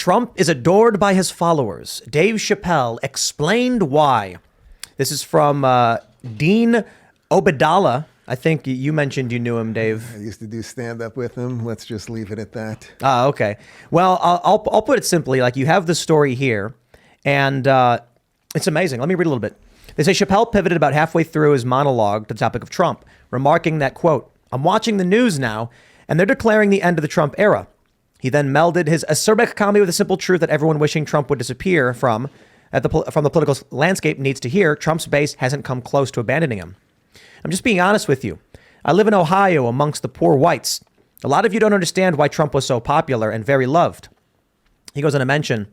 Trump is adored by his followers. Dave Chappelle explained why. This is from Dean Obadala. I think you mentioned you knew him, Dave. I used to do stand-up with him. Let's just leave it at that. Okay. Well, I'll put it simply. Like, you have the story here, and it's amazing. Let me read a little bit. They say Chappelle pivoted about halfway through his monologue to the topic of Trump, remarking that, quote, "I'm watching the news now, and they're declaring the end of the Trump era." He then melded his acerbic comedy with the simple truth that everyone wishing Trump would disappear from the political landscape needs to hear. Trump's base hasn't come close to abandoning him. I'm just being honest with you. I live in Ohio amongst the poor whites. A lot of you don't understand why Trump was so popular and very loved. He goes on to mention,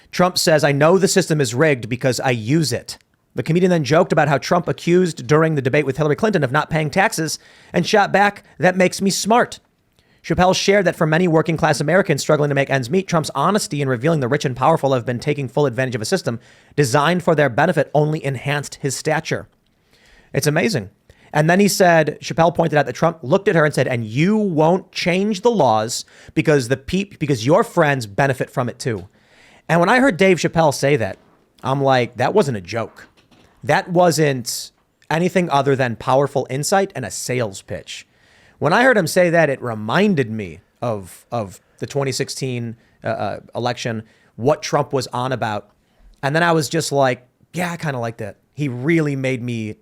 Trump says, "I know the system is rigged because I use it." The comedian then joked about how Trump accused during the debate with Hillary Clinton of not paying taxes and shot back, "That makes me smart." Chappelle shared that for many working class Americans struggling to make ends meet, Trump's honesty in revealing the rich and powerful have been taking full advantage of a system designed for their benefit only enhanced his stature. It's amazing. And then he said, Chappelle pointed out that Trump looked at her and said, "And you won't change the laws because because your friends benefit from it too." And when I heard Dave Chappelle say that, I'm like, that wasn't a joke. That wasn't anything other than powerful insight and a sales pitch. When I heard him say that, it reminded me of the 2016 election, what Trump was on about. And then I was just like, yeah, I kind of like that. He really made me,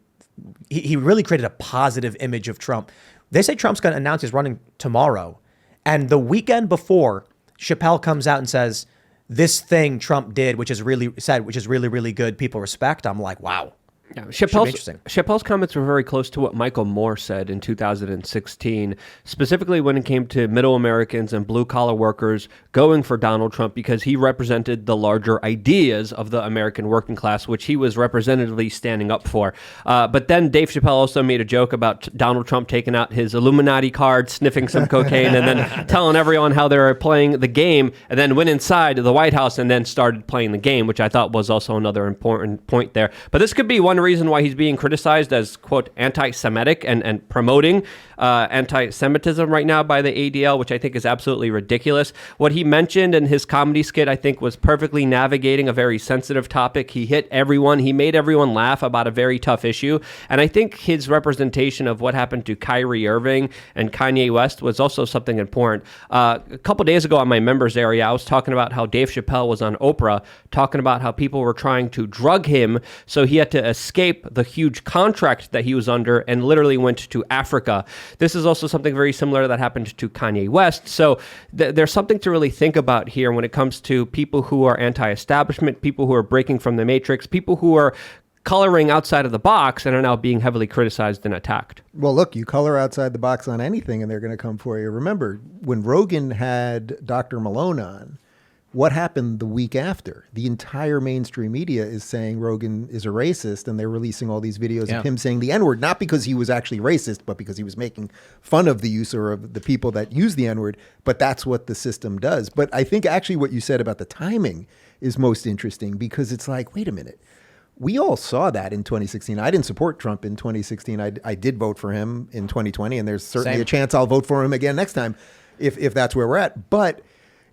he really created a positive image of Trump. They say Trump's going to announce he's running tomorrow. And the weekend before, Chappelle comes out and says, this thing Trump did, which is really good, people respect. I'm like, wow. Yeah, Chappelle's comments were very close to what Michael Moore said in 2016, specifically when it came to middle Americans and blue-collar workers going for Donald Trump because he represented the larger ideas of the American working class, which he was representatively standing up for. But then Dave Chappelle also made a joke about Donald Trump taking out his Illuminati card, sniffing some cocaine, and then telling everyone how they were playing the game, and then went inside the White House and then started playing the game, which I thought was also another important point there. But this could be one reason why he's being criticized as, quote, anti-Semitic and promoting anti-Semitism right now by the ADL, which I think is absolutely ridiculous. What he mentioned in his comedy skit, I think, was perfectly navigating a very sensitive topic. He hit everyone. He made everyone laugh about a very tough issue. And I think his representation of what happened to Kyrie Irving and Kanye West was also something important. A couple days ago on my members area, I was talking about how Dave Chappelle was on Oprah talking about how people were trying to drug him, so he had to escape the huge contract that he was under and literally went to Africa. This is also something very similar that happened to Kanye West. So there's something to really think about here when it comes to people who are anti-establishment, people who are breaking from the matrix, people who are coloring outside of the box and are now being heavily criticized and attacked. Well, look, you color outside the box on anything and they're going to come for you. Remember, when Rogan had Dr. Malone on, what happened the week after? The entire mainstream media is saying Rogan is a racist, and they're releasing all these videos of him saying the N-word, not because he was actually racist, but because he was making fun of the user of the people that use the N-word. But that's what the system does. But I think actually what you said about the timing is most interesting, because it's like, wait a minute. We all saw that in 2016. I didn't support Trump in 2016. I did vote for him in 2020, and there's certainly a chance I'll vote for him again next time if that's where we're at. But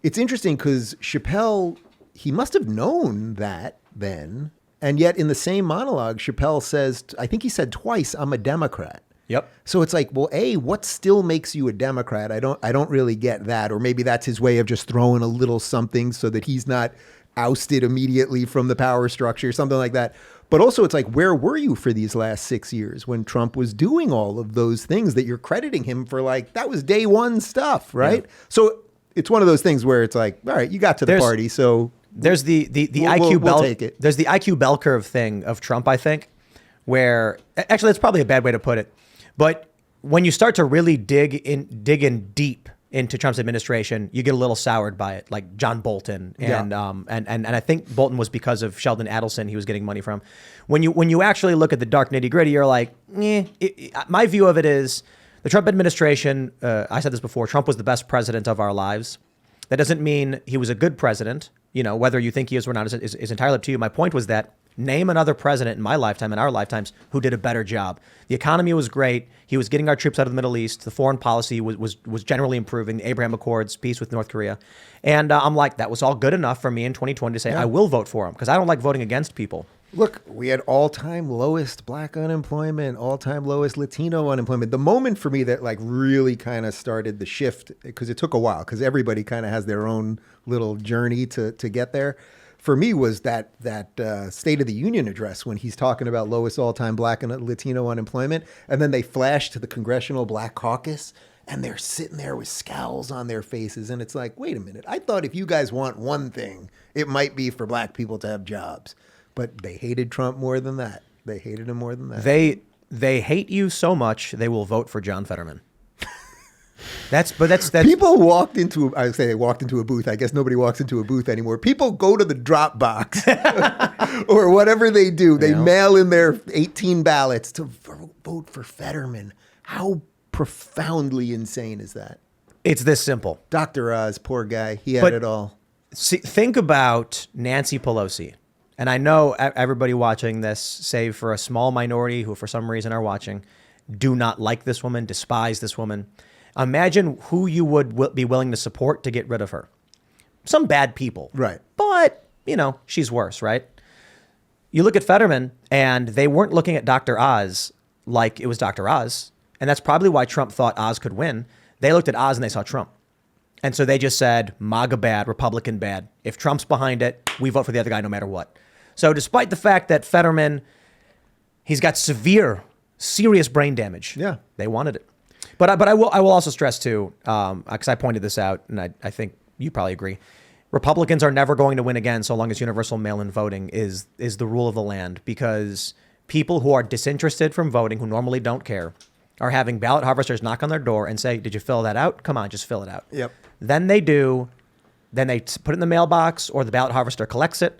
it's interesting because Chappelle, he must have known that then. And yet in the same monologue, Chappelle says, I think he said twice, "I'm a Democrat." Yep. So it's like, well, A, what still makes you a Democrat? I don't really get that. Or maybe that's his way of just throwing a little something so that he's not ousted immediately from the power structure, something like that. But also it's like, where were you for these last 6 years when Trump was doing all of those things that you're crediting him for? Like, that was day one stuff, right? Yeah. So it's one of those things where it's like, all right, you got to the party, so there's the there's the IQ bell curve thing of Trump, I think, where actually that's probably a bad way to put it, but when you start to really dig in deep into Trump's administration, you get a little soured by it, like John Bolton, and I think Bolton was because of Sheldon Adelson he was getting money from. When you actually look at the dark nitty gritty, you're like, my view of it is, the Trump administration, I said this before, Trump was the best president of our lives. That doesn't mean he was a good president. You know, whether you think he is or not is entirely up to you. My point was that Name another president in my lifetime, in our lifetimes, who did a better job. The economy was great. He was getting our troops out of the Middle East. The foreign policy was generally improving. The Abraham Accords, peace with North Korea. And I'm like, that was all good enough for me in 2020 to say, I will vote for him, because I don't like voting against people. Look, we had all-time lowest black unemployment, all-time lowest Latino unemployment. The moment for me that like really kind of started the shift, because it took a while, because everybody kind of has their own little journey to get there. For me was that State of the Union address when he's talking about lowest all-time black and Latino unemployment. And then they flash to the Congressional Black Caucus and they're sitting there with scowls on their faces. And it's like, wait a minute. I thought if you guys want one thing, it might be for black people to have jobs. But they hated Trump more than that. They hated him more than that. They hate you so much, they will vote for John Fetterman. That's People walked into, I would say they walked into a booth. I guess nobody walks into a booth anymore. People go to the drop box or whatever they do. They mail in their 18 ballots to vote for Fetterman. How profoundly insane is that? It's this simple. Dr. Oz, poor guy. He had it all. See, think about Nancy Pelosi. And I know everybody watching this, save for a small minority who for some reason are watching, do not like this woman, despise this woman. Imagine who you would be willing to support to get rid of her. Some bad people. Right. But, she's worse, right? You look at Fetterman, and they weren't looking at Dr. Oz like it was Dr. Oz. And that's probably why Trump thought Oz could win. They looked at Oz and they saw Trump. And so they just said, MAGA bad, Republican bad. If Trump's behind it, we vote for the other guy no matter what. So despite the fact that Fetterman, he's got serious brain damage. Yeah. They wanted it. But I will also stress too, because I pointed this out, and I think you probably agree. Republicans are never going to win again so long as universal mail-in voting is the rule of the land, because people who are disinterested from voting, who normally don't care, are having ballot harvesters knock on their door and say, did you fill that out? Come on, just fill it out. Yep. Then they do. Then they put it in the mailbox, or the ballot harvester collects it.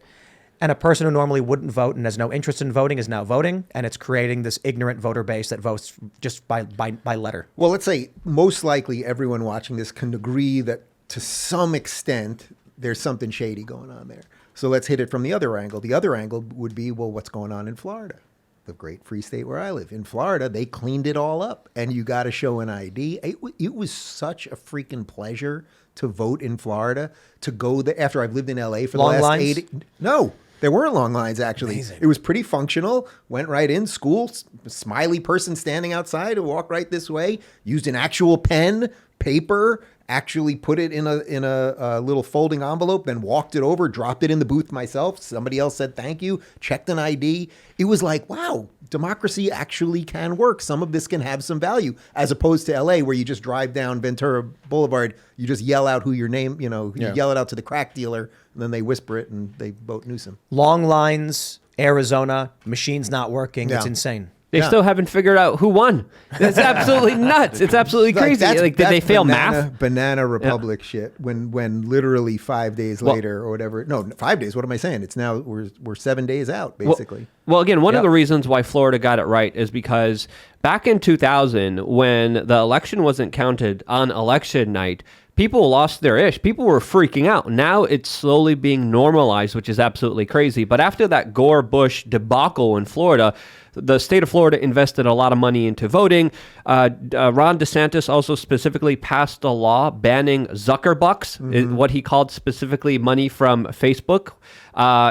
And a person who normally wouldn't vote and has no interest in voting is now voting, and it's creating this ignorant voter base that votes just by letter. Well, let's say most likely everyone watching this can agree that to some extent there's something shady going on there. So let's hit it from the other angle. The other angle would be, well, what's going on in Florida? The great free state where I live. In Florida, they cleaned it all up, and you got to show an ID. It was such a freaking pleasure to vote in Florida, to go there after I've lived in LA for the last lines? 8. No. There weren't long lines, actually. Amazing. It was pretty functional. Went right in. School, smiley person standing outside who walked right this way. Used an actual pen, paper, actually put it in a little folding envelope, then walked it over, dropped it in the booth myself. Somebody else said thank you, checked an ID. It was like, wow, democracy actually can work. Some of this can have some value, as opposed to LA, where you just drive down Ventura Boulevard, you just yell out who your name, you yell it out to the crack dealer, and then they whisper it and they vote Newsom. Long lines, Arizona, machines not working. Yeah. It's insane. They still haven't figured out who won. That's absolutely nuts. It's absolutely crazy. Did they fail math? Banana Republic shit. When literally 5 days later or whatever. No, 5 days. What am I saying? It's now we're 7 days out basically. Well, again, one of the reasons why Florida got it right is because back in 2000, when the election wasn't counted on election night, people lost their ish. People were freaking out. Now it's slowly being normalized, which is absolutely crazy. But after that Gore-Bush debacle in Florida, the state of Florida invested a lot of money into voting. Ron DeSantis also specifically passed a law banning Zuckerbucks, what he called specifically money from Facebook,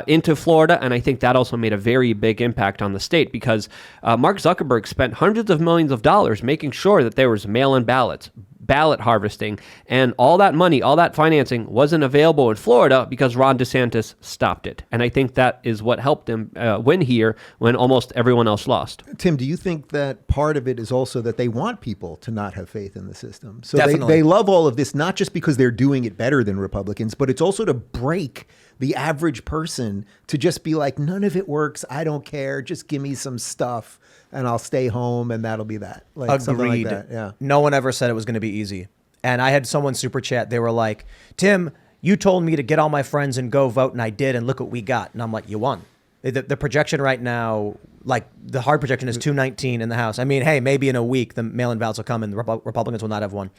into Florida. And I think that also made a very big impact on the state, because Mark Zuckerberg spent hundreds of millions of dollars making sure that there was mail-in ballots, ballot harvesting, and all that money, all that financing wasn't available in Florida because Ron DeSantis stopped it. And I think that is what helped him win here when almost everyone else lost. Tim, do you think that part of it is also that they want people to not have faith in the system? So Definitely. they love all of this, not just because they're doing it better than Republicans, but it's also to break the average person to just be like, none of it works. I don't care. Just give me some stuff and I'll stay home and that'll be that. Like something like that. Yeah. No one ever said it was going to be easy. And I had someone super chat. They were like, Tim, you told me to get all my friends and go vote, and I did, and look what we got. And I'm like, you won. The projection right now, Like the hard projection is 219 in the House. I mean, hey, maybe in a week the mail-in ballots will come and the Republicans will not have one.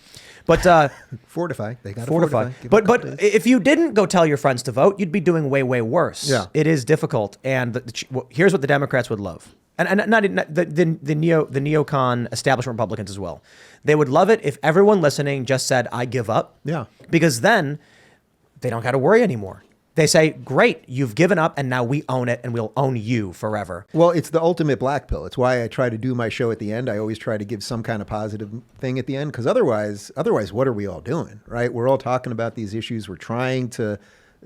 But Fortify. They got to fortify. fortify. Give it a couple But days. if you didn't go tell your friends to vote, you'd be doing way, way worse. Yeah. It is difficult. And here's what the Democrats would love. And not the neocon establishment Republicans as well. They would love it if everyone listening just said, I give up. Yeah. Because then they don't got to worry anymore. They say, great, you've given up and now we own it and we'll own you forever. Well, it's the ultimate black pill. It's why I try to do my show at the end. I always try to give some kind of positive thing at the end, because otherwise, what are we all doing, right? We're all talking about these issues. We're trying to,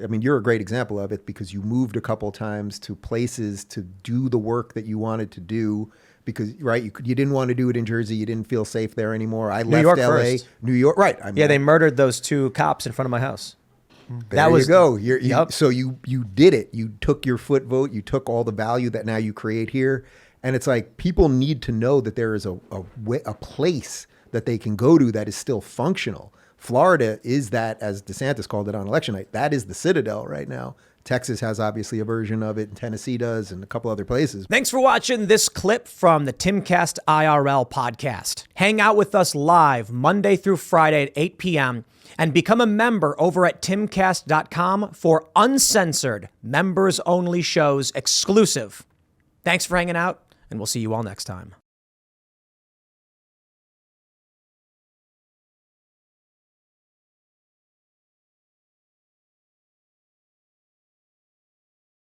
I mean, you're a great example of it because you moved a couple times to places to do the work that you wanted to do because, right, you didn't want to do it in Jersey. You didn't feel safe there anymore. I left York LA. first. New York, right. I mean, Yeah, they murdered those 2 cops in front of my house. There you go. Yep. So you did it. You took your foot vote. You took all the value that now you create here. And it's like people need to know that there is a place that they can go to that is still functional. Florida is that, as DeSantis called it on election night, that is the citadel right now. Texas has obviously a version of it, and Tennessee does, and a couple other places. Thanks for watching this clip from the Timcast IRL podcast. Hang out with us live Monday through Friday at 8 p.m. and become a member over at timcast.com for uncensored, members-only shows exclusive. Thanks for hanging out, and we'll see you all next time.